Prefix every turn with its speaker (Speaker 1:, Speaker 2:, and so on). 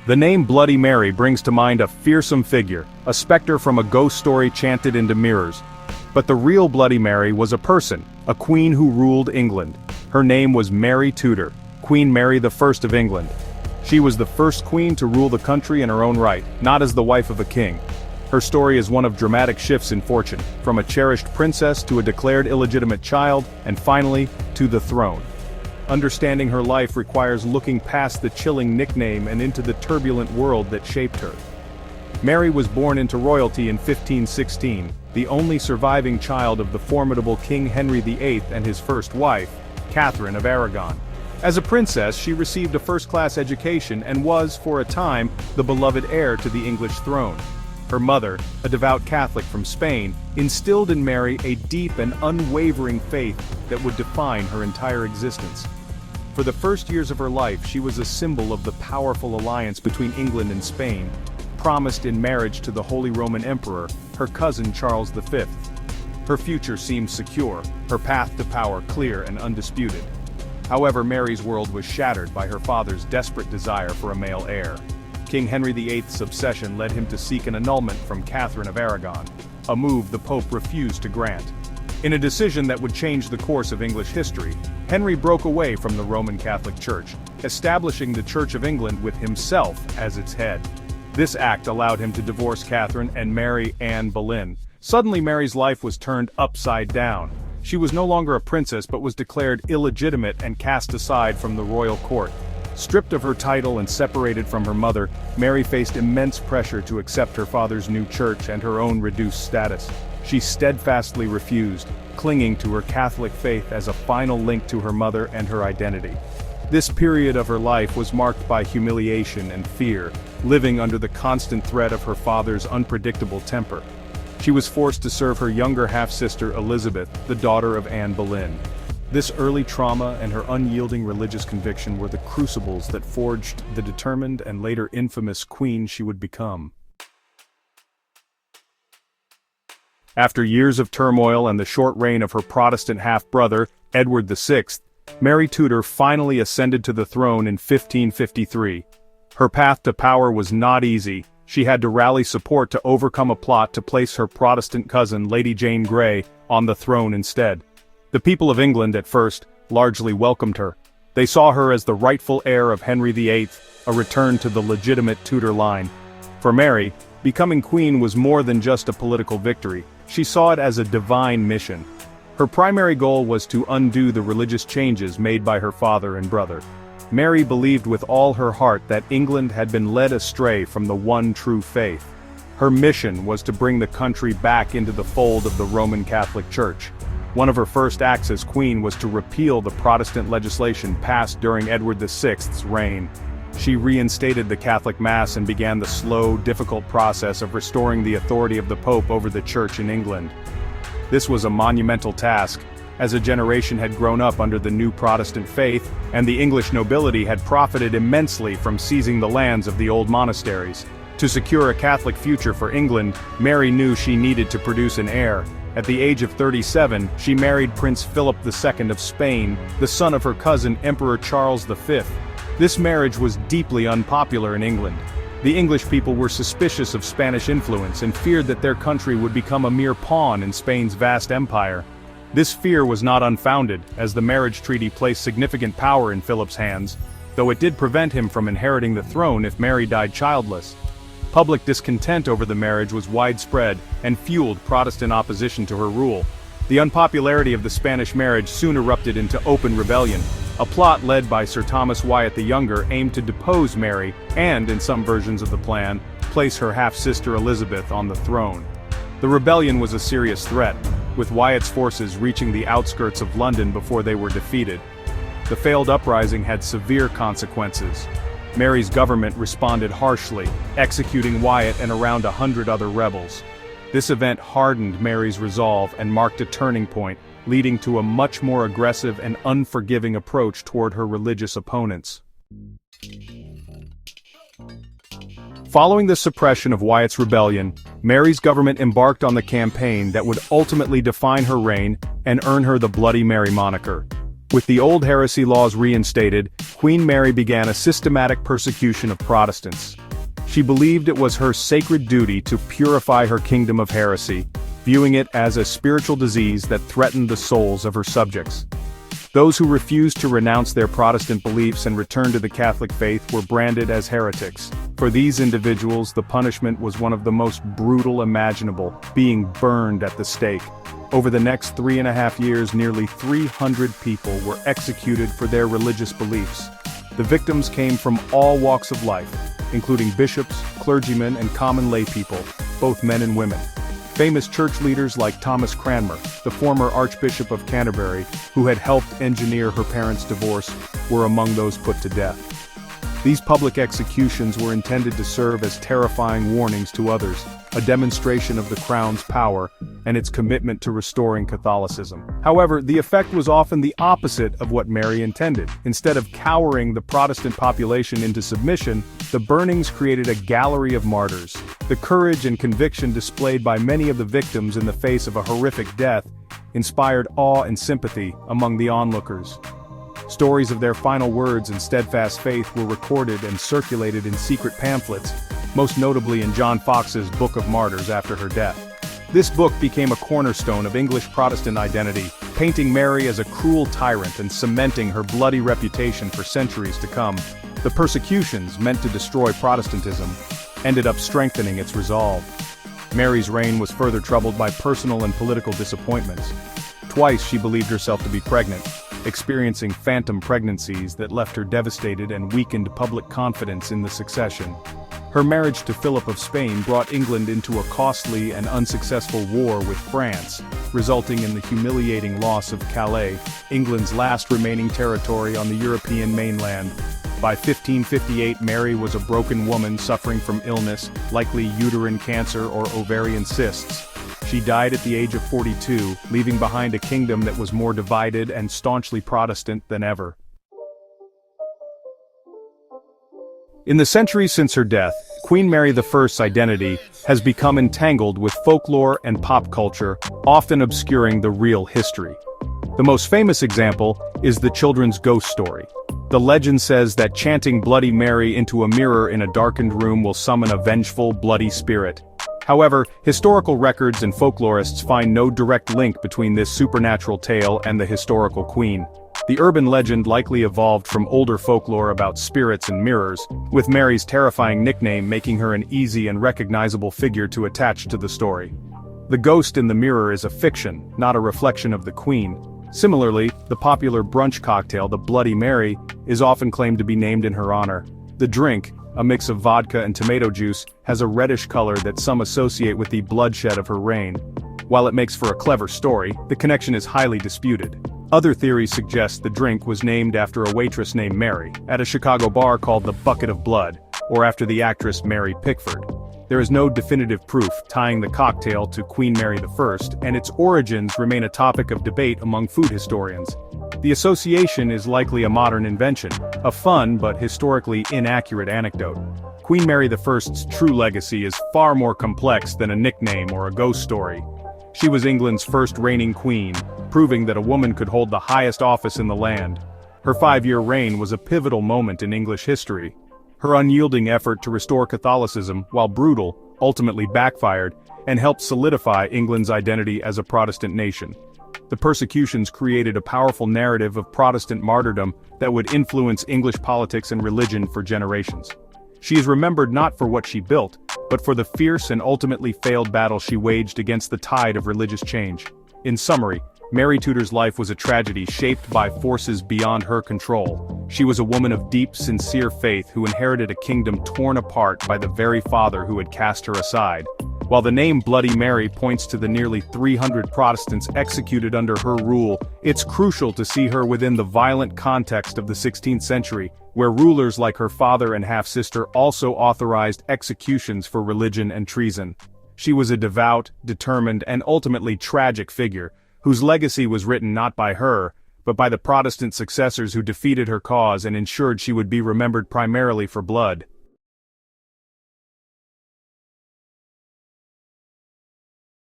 Speaker 1: The name Bloody Mary brings to mind a fearsome figure, a specter from a ghost story chanted into mirrors. But the real Bloody Mary was a person, a queen who ruled England. Her name was Mary Tudor, Queen Mary I of England. She was the first queen to rule the country in her own right, not as the wife of a king. Her story is one of dramatic shifts in fortune, from a cherished princess to a declared illegitimate child, and finally, to the throne. Understanding her life requires looking past the chilling nickname and into the turbulent world that shaped her. Mary was born into royalty in 1516, the only surviving child of the formidable King Henry VIII and his first wife, Catherine of Aragon. As a princess, she received a first-class education and was, for a time, the beloved heir to the English throne. Her mother, a devout Catholic from Spain, instilled in Mary a deep and unwavering faith that would define her entire existence. For the first years of her life, she was a symbol of the powerful alliance between England and Spain, promised in marriage to the Holy Roman Emperor, her cousin Charles V. Her future seemed secure, her path to power clear and undisputed. However, Mary's world was shattered by her father's desperate desire for a male heir. King Henry VIII's obsession led him to seek an annulment from Catherine of Aragon, a move the Pope refused to grant. In a decision that would change the course of English history, Henry broke away from the Roman Catholic Church, establishing the Church of England with himself as its head. This act allowed him to divorce Catherine and marry Anne Boleyn. Suddenly Mary's life was turned upside down. She was no longer a princess but was declared illegitimate and cast aside from the royal court. Stripped of her title and separated from her mother, Mary faced immense pressure to accept her father's new church and her own reduced status. She steadfastly refused, clinging to her Catholic faith as a final link to her mother and her identity. This period of her life was marked by humiliation and fear, living under the constant threat of her father's unpredictable temper. She was forced to serve her younger half-sister Elizabeth, the daughter of Anne Boleyn. This early trauma and her unyielding religious conviction were the crucibles that forged the determined and later infamous queen she would become. After years of turmoil and the short reign of her Protestant half-brother, Edward VI, Mary Tudor finally ascended to the throne in 1553. Her path to power was not easy. She had to rally support to overcome a plot to place her Protestant cousin, Lady Jane Grey, on the throne instead. The people of England, at first, largely welcomed her. They saw her as the rightful heir of Henry VIII, a return to the legitimate Tudor line. For Mary, becoming queen was more than just a political victory. She saw it as a divine mission. Her primary goal was to undo the religious changes made by her father and brother. Mary believed with all her heart that England had been led astray from the one true faith. Her mission was to bring the country back into the fold of the Roman Catholic Church. One of her first acts as queen was to repeal the Protestant legislation passed during Edward VI's reign. She reinstated the Catholic Mass and began the slow, difficult process of restoring the authority of the Pope over the Church in England. This was a monumental task, as a generation had grown up under the new Protestant faith, and the English nobility had profited immensely from seizing the lands of the old monasteries. To secure a Catholic future for England, Mary knew she needed to produce an heir. At the age of 37, she married Prince Philip II of Spain, the son of her cousin Emperor Charles V. This marriage was deeply unpopular in England. The English people were suspicious of Spanish influence and feared that their country would become a mere pawn in Spain's vast empire. This fear was not unfounded, as the marriage treaty placed significant power in Philip's hands, though it did prevent him from inheriting the throne if Mary died childless. Public discontent over the marriage was widespread and fueled Protestant opposition to her rule. The unpopularity of the Spanish marriage soon erupted into open rebellion. A plot led by Sir Thomas Wyatt the Younger aimed to depose Mary and, in some versions of the plan, place her half-sister Elizabeth on the throne. The rebellion was a serious threat, with Wyatt's forces reaching the outskirts of London before they were defeated. The failed uprising had severe consequences. Mary's government responded harshly, executing Wyatt and around 100 other rebels. This event hardened Mary's resolve and marked a turning point, leading to a much more aggressive and unforgiving approach toward her religious opponents. Following the suppression of Wyatt's rebellion, Mary's government embarked on the campaign that would ultimately define her reign and earn her the Bloody Mary moniker. With the old heresy laws reinstated, Queen Mary began a systematic persecution of Protestants. She believed it was her sacred duty to purify her kingdom of heresy, viewing it as a spiritual disease that threatened the souls of her subjects. Those who refused to renounce their Protestant beliefs and return to the Catholic faith were branded as heretics. For these individuals, the punishment was one of the most brutal imaginable, being burned at the stake. Over the next 3.5 years, nearly 300 people were executed for their religious beliefs. The victims came from all walks of life, including bishops, clergymen, and common laypeople, both men and women. Famous church leaders like Thomas Cranmer, the former Archbishop of Canterbury, who had helped engineer her parents' divorce, were among those put to death. These public executions were intended to serve as terrifying warnings to others, a demonstration of the Crown's power and its commitment to restoring Catholicism. However, the effect was often the opposite of what Mary intended. Instead of cowering the Protestant population into submission, the burnings created a gallery of martyrs. The courage and conviction displayed by many of the victims in the face of a horrific death inspired awe and sympathy among the onlookers. Stories of their final words and steadfast faith were recorded and circulated in secret pamphlets, most notably in John Foxe's Book of Martyrs after her death. This book became a cornerstone of English Protestant identity, painting Mary as a cruel tyrant and cementing her bloody reputation for centuries to come. The persecutions, meant to destroy Protestantism, ended up strengthening its resolve. Mary's reign was further troubled by personal and political disappointments. Twice she believed herself to be pregnant, experiencing phantom pregnancies that left her devastated and weakened public confidence in the succession. Her marriage to Philip of Spain brought England into a costly and unsuccessful war with France, resulting in the humiliating loss of Calais, England's last remaining territory on the European mainland. By 1558, Mary was a broken woman suffering from illness, likely uterine cancer or ovarian cysts. She died at the age of 42, leaving behind a kingdom that was more divided and staunchly Protestant than ever. In the centuries since her death, Queen Mary I's identity has become entangled with folklore and pop culture, often obscuring the real history. The most famous example is the children's ghost story. The legend says that chanting Bloody Mary into a mirror in a darkened room will summon a vengeful, bloody spirit. However, historical records and folklorists find no direct link between this supernatural tale and the historical queen. The urban legend likely evolved from older folklore about spirits and mirrors, with Mary's terrifying nickname making her an easy and recognizable figure to attach to the story. The ghost in the mirror is a fiction, not a reflection of the queen. Similarly, the popular brunch cocktail, the Bloody Mary, is often claimed to be named in her honor. The drink, a mix of vodka and tomato juice, has a reddish color that some associate with the bloodshed of her reign. While it makes for a clever story, the connection is highly disputed. Other theories suggest the drink was named after a waitress named Mary, at a Chicago bar called the Bucket of Blood, or after the actress Mary Pickford. There is no definitive proof tying the cocktail to Queen Mary I, and its origins remain a topic of debate among food historians. The association is likely a modern invention, a fun but historically inaccurate anecdote. Queen Mary I's true legacy is far more complex than a nickname or a ghost story. She was England's first reigning queen, proving that a woman could hold the highest office in the land. Her 5-year reign was a pivotal moment in English history. Her unyielding effort to restore Catholicism, while brutal, ultimately backfired, and helped solidify England's identity as a Protestant nation. The persecutions created a powerful narrative of Protestant martyrdom that would influence English politics and religion for generations. She is remembered not for what she built, but for the fierce and ultimately failed battle she waged against the tide of religious change. In summary, Mary Tudor's life was a tragedy shaped by forces beyond her control. She was a woman of deep, sincere faith who inherited a kingdom torn apart by the very father who had cast her aside. While the name Bloody Mary points to the nearly 300 Protestants executed under her rule, it's crucial to see her within the violent context of the 16th century, where rulers like her father and half-sister also authorized executions for religion and treason. She was a devout, determined, and ultimately tragic figure, whose legacy was written not by her, but by the Protestant successors who defeated her cause and ensured she would be remembered primarily for blood.